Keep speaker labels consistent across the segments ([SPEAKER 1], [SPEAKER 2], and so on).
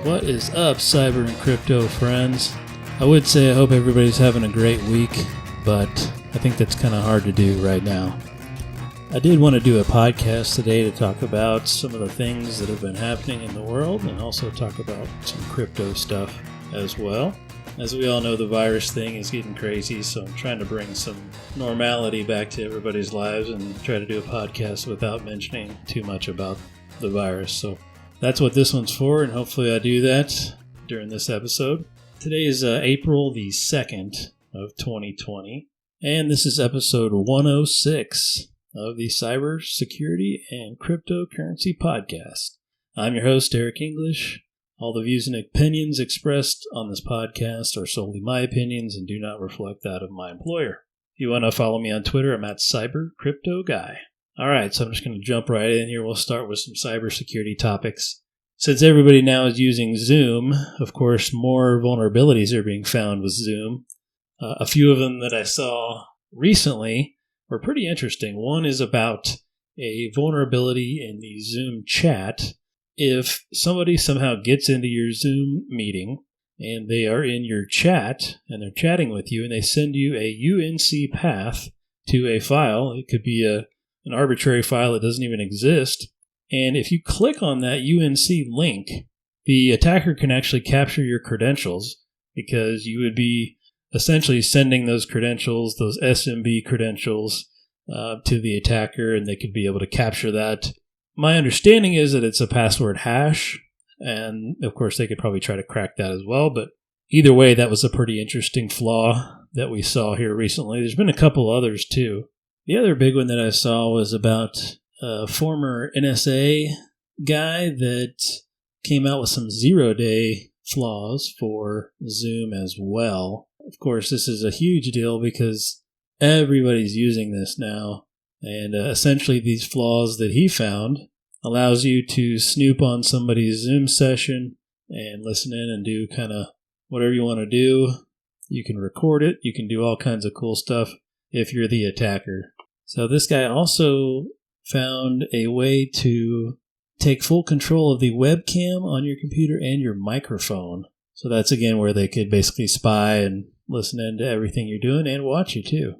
[SPEAKER 1] What is up, cyber and crypto friends? I would say I hope everybody's having a great week, but I think that's kind of hard to do right now. I did want to do a podcast today to talk about some of the things that have been happening in the world and also talk about some crypto stuff as well. As we all know, the virus thing is getting crazy, so I'm trying to bring some normality back to everybody's lives and try to do a podcast without mentioning too much about the virus. So that's what this one's for, and hopefully I do that during this episode. Today is April the 2nd of 2020, and this is episode 106 of the Cyber Security and Cryptocurrency Podcast. I'm your host, Eric English. All the views and opinions expressed on this podcast are solely my opinions and do not reflect that of my employer. If you want to follow me on Twitter, I'm at CyberCryptoGuy. All right, so I'm just going to jump right in here. We'll start with some cybersecurity topics. Since everybody now is using Zoom, of course, more vulnerabilities are being found with Zoom. A few of them that I saw recently were pretty interesting. One is about a vulnerability in the Zoom chat. If somebody somehow gets into your Zoom meeting and they are in your chat and they're chatting with you and they send you a UNC path to a file, it could be an arbitrary file that doesn't even exist. And if you click on that UNC link, the attacker can actually capture your credentials because you would be essentially sending those credentials, those SMB credentials, to the attacker, and they could be able to capture that. My understanding is that it's a password hash, and of course they could probably try to crack that as well, but either way, that was a pretty interesting flaw that we saw here recently. There's been a couple others too. The other big one that I saw was about a former NSA guy that came out with some zero-day flaws for Zoom as well. Of course, this is a huge deal because everybody's using this now, and essentially these flaws that he found allows you to snoop on somebody's Zoom session and listen in and do kind of whatever you want to do. You can record it. You can do all kinds of cool stuff if you're the attacker. So this guy also found a way to take full control of the webcam on your computer and your microphone. So that's, again, where they could basically spy and listen in to everything you're doing and watch you, too.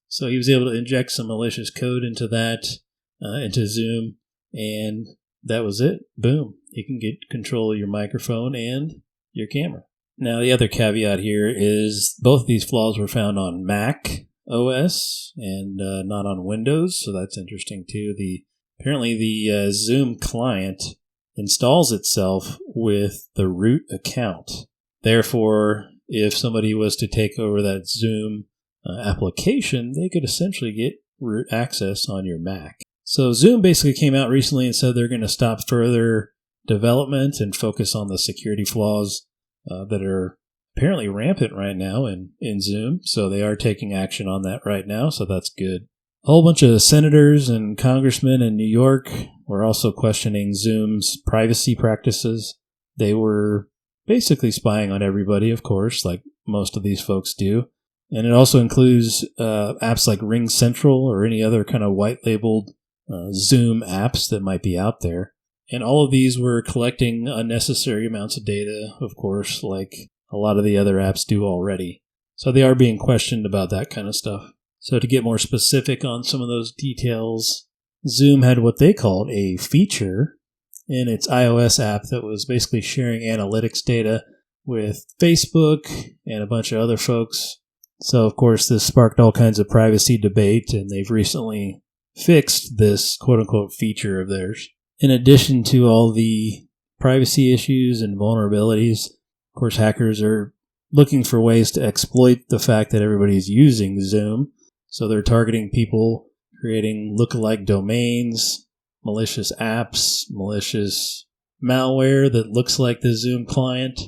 [SPEAKER 1] So he was able to inject some malicious code into that, into Zoom, and that was it. Boom. You can get control of your microphone and your camera. Now, the other caveat here is both of these flaws were found on Mac OS and not on Windows, so that's interesting too. Apparently the Zoom client installs itself with the root account. Therefore, if somebody was to take over that Zoom application, they could essentially get root access on your Mac. So Zoom basically came out recently and said they're going to stop further development and focus on the security flaws that are apparently rampant right now in Zoom, so they are taking action on that right now, so that's good. A whole bunch of senators and congressmen in New York were also questioning Zoom's privacy practices. They were basically spying on everybody, of course, like most of these folks do. And it also includes apps like RingCentral or any other kind of white-labeled Zoom apps that might be out there. And all of these were collecting unnecessary amounts of data, of course, like a lot of the other apps do already. So they are being questioned about that kind of stuff. So to get more specific on some of those details, Zoom had what they called a feature in its iOS app that was basically sharing analytics data with Facebook and a bunch of other folks. So of course this sparked all kinds of privacy debate, and they've recently fixed this quote-unquote feature of theirs. In addition to all the privacy issues and vulnerabilities, of course, hackers are looking for ways to exploit the fact that everybody's using Zoom. So they're targeting people, creating lookalike domains, malicious apps, malicious malware that looks like the Zoom client,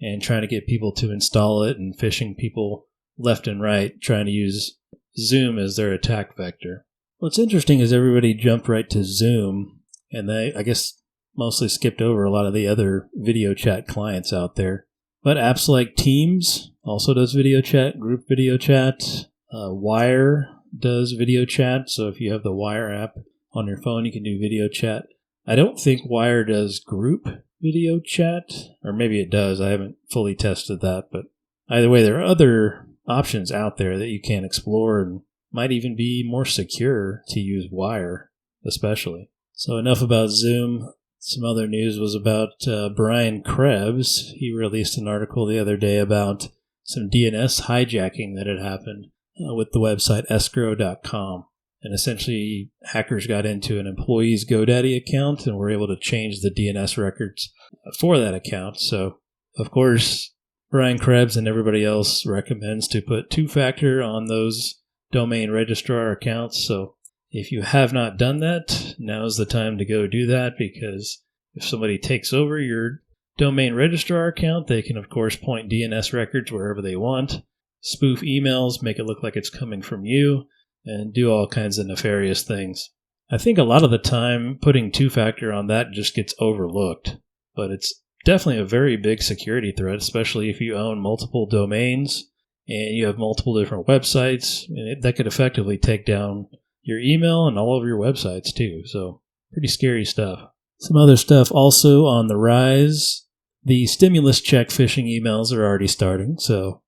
[SPEAKER 1] and trying to get people to install it and phishing people left and right, trying to use Zoom as their attack vector. What's interesting is everybody jumped right to Zoom, and they, I guess, mostly skipped over a lot of the other video chat clients out there. But apps like Teams also does video chat, group video chat. Wire does video chat, so if you have the Wire app on your phone, you can do video chat. I don't think Wire does group video chat, or maybe it does. I haven't fully tested that, but either way, there are other options out there that you can explore and might even be more secure to use wire, especially. So enough about Zoom. Some other news was about Brian Krebs. He released an article the other day about some DNS hijacking that had happened with the website escrow.com. And essentially, hackers got into an employee's GoDaddy account and were able to change the DNS records for that account. So, of course, Brian Krebs and everybody else recommends to put two-factor on those domain registrar accounts. So if you have not done that, now's the time to go do that, because if somebody takes over your domain registrar account, they can, of course, point DNS records wherever they want, spoof emails, make it look like it's coming from you, and do all kinds of nefarious things. I think a lot of the time putting two-factor on that just gets overlooked, but it's definitely a very big security threat, especially if you own multiple domains and you have multiple different websites, and that could effectively take down your email and all of your websites too. So pretty scary stuff. Some other stuff also on the rise. The stimulus check phishing emails are already starting, so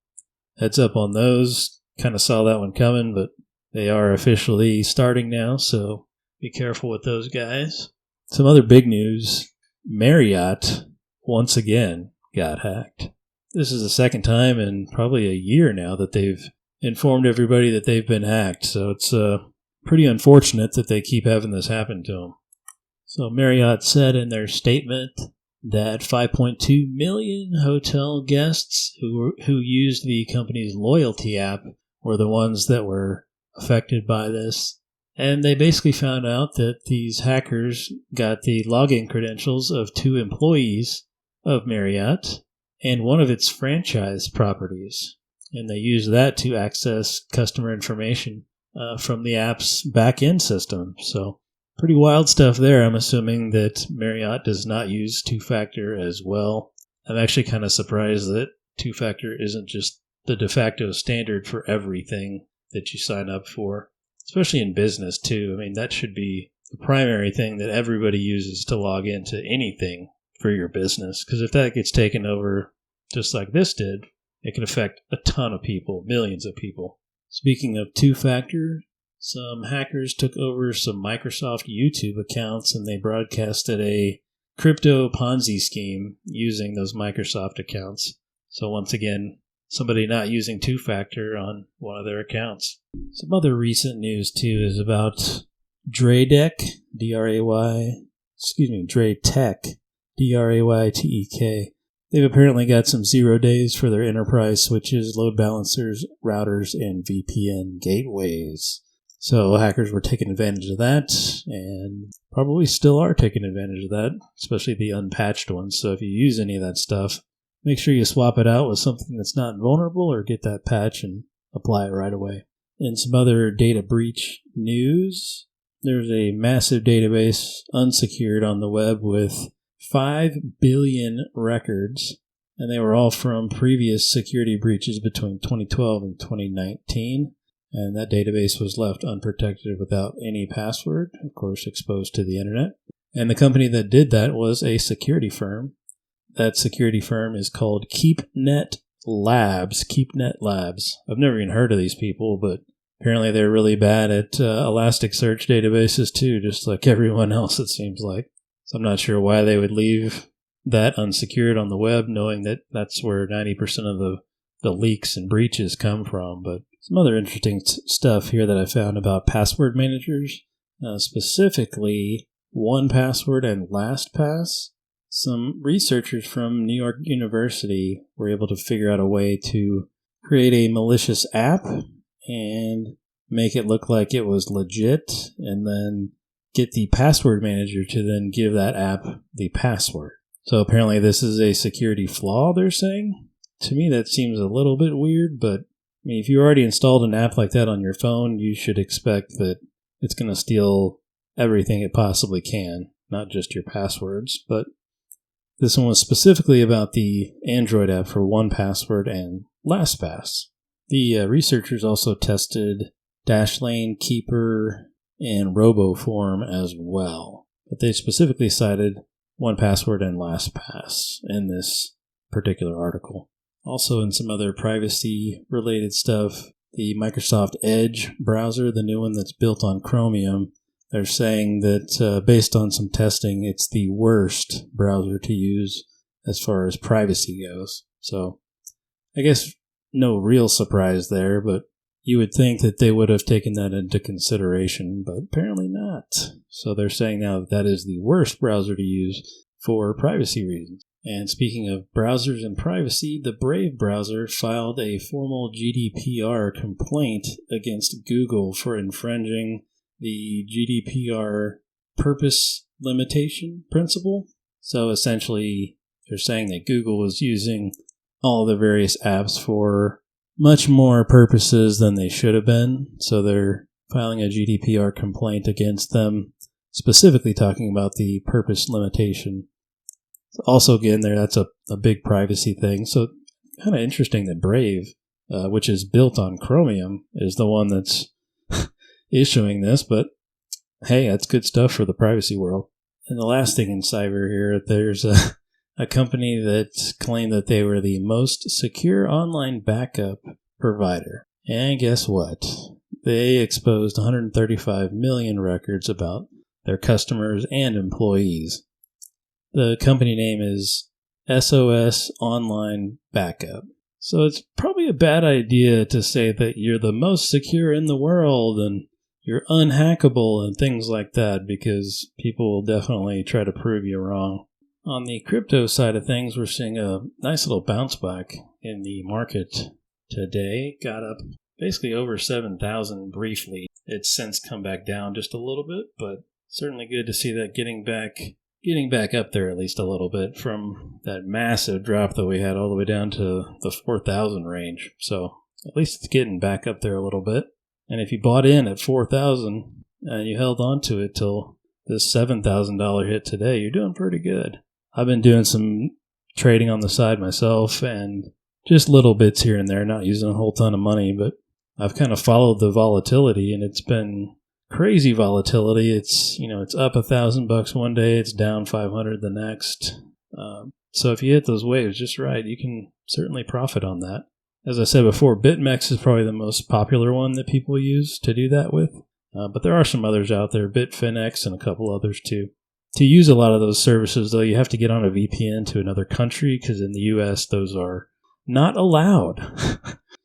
[SPEAKER 1] heads up on those. Kind of saw that one coming, but they are officially starting now, so be careful with those guys. Some other big news. Marriott, once again, got hacked. This is the second time in probably a year now that they've informed everybody that they've been hacked, so it's pretty unfortunate that they keep having this happen to them. So Marriott said in their statement that 5.2 million hotel guests who used the company's loyalty app were the ones that were affected by this. And they basically found out that these hackers got the login credentials of 2 employees of Marriott and one of its franchise properties. And they used that to access customer information from the app's back-end system. So pretty wild stuff there. I'm assuming that Marriott does not use two-factor as well. I'm actually kind of surprised that two-factor isn't just the de facto standard for everything that you sign up for, especially in business too. I mean, that should be the primary thing that everybody uses to log into anything for your business, because if that gets taken over just like this did, it can affect a ton of people, millions of people. Speaking of two-factor, some hackers took over some Microsoft YouTube accounts and they broadcasted a crypto Ponzi scheme using those Microsoft accounts. So once again, somebody not using two-factor on one of their accounts. Some other recent news too is about Draytech, Draytech, Draytek. They've apparently got some 0 days for their enterprise switches, load balancers, routers, and VPN gateways. So hackers were taking advantage of that, and probably still are taking advantage of that, especially the unpatched ones. So if you use any of that stuff, make sure you swap it out with something that's not vulnerable, or get that patch and apply it right away. In some other data breach news, there's a massive database unsecured on the web with 5 billion records, and they were all from previous security breaches between 2012 and 2019. And that database was left unprotected without any password, of course exposed to the internet. And the company that did that was a security firm. That security firm is called KeepNet Labs. KeepNet Labs. I've never even heard of these people, but apparently they're really bad at Elasticsearch databases too, just like everyone else it seems like. So I'm not sure why they would leave that unsecured on the web, knowing that that's where 90% of the leaks and breaches come from. But some other interesting stuff here that I found about password managers, specifically 1Password and LastPass. Some researchers from New York University were able to figure out a way to create a malicious app and make it look like it was legit, and then get the password manager to then give that app the password. So apparently this is a security flaw, they're saying. To me, that seems a little bit weird, but I mean, if you already installed an app like that on your phone, you should expect that it's going to steal everything it possibly can, not just your passwords. But this one was specifically about the Android app for 1Password and LastPass. The researchers also tested Dashlane, Keeper, and RoboForm as well. But they specifically cited 1Password and LastPass in this particular article. Also in some other privacy-related stuff, the Microsoft Edge browser, the new one that's built on Chromium, they're saying that based on some testing, it's the worst browser to use as far as privacy goes. So I guess no real surprise there, but you would think that they would have taken that into consideration, but apparently not. So they're saying now that is the worst browser to use for privacy reasons. And speaking of browsers and privacy, the Brave browser filed a formal GDPR complaint against Google for infringing the GDPR purpose limitation principle. So essentially, they're saying that Google was using all the various apps for much more purposes than they should have been. So they're filing a GDPR complaint against them, specifically talking about the purpose limitation. Also, again, that's a big privacy thing. So kind of interesting that Brave, which is built on Chromium, is the one that's issuing this. But hey, that's good stuff for the privacy world. And the last thing in cyber here, there's a company that claimed that they were the most secure online backup provider. And guess what? They exposed 135 million records about their customers and employees. The company name is SOS Online Backup. So it's probably a bad idea to say that you're the most secure in the world and you're unhackable and things like that, because people will definitely try to prove you wrong. On the crypto side of things, we're seeing a nice little bounce back in the market today. Got up basically over 7,000 briefly. It's since come back down just a little bit, but certainly good to see that getting back up there at least a little bit from that massive drop that we had all the way down to the 4,000 range. So at least it's getting back up there a little bit. And if you bought in at 4,000 and you held on to it till this $7,000 hit today, you're doing pretty good. I've been doing some trading on the side myself and just little bits here and there, not using a whole ton of money, but I've kind of followed the volatility, and it's been crazy volatility. It's up $1,000 one day, it's down 500 the next. So if you hit those waves just right, you can certainly profit on that. As I said before, BitMEX is probably the most popular one that people use to do that with. But there are some others out there, Bitfinex and a couple others too. To use a lot of those services, though, you have to get on a VPN to another country, because in the US, those are not allowed.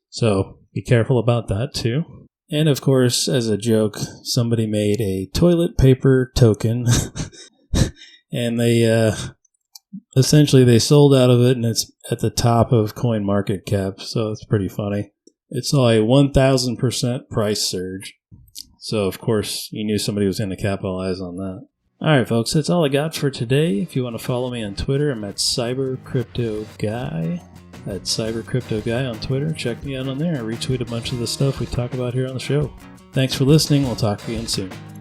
[SPEAKER 1] So be careful about that too. And of course, as a joke, somebody made a toilet paper token and they essentially they sold out of it, and it's at the top of CoinMarketCap, so it's pretty funny. It saw a 1,000% price surge. So of course, you knew somebody was going to capitalize on that. Alright folks, that's all I got for today. If you want to follow me on Twitter, I'm at CyberCryptoGuy. That's CyberCryptoGuy on Twitter. Check me out on there. I retweet a bunch of the stuff we talk about here on the show. Thanks for listening. We'll talk again soon.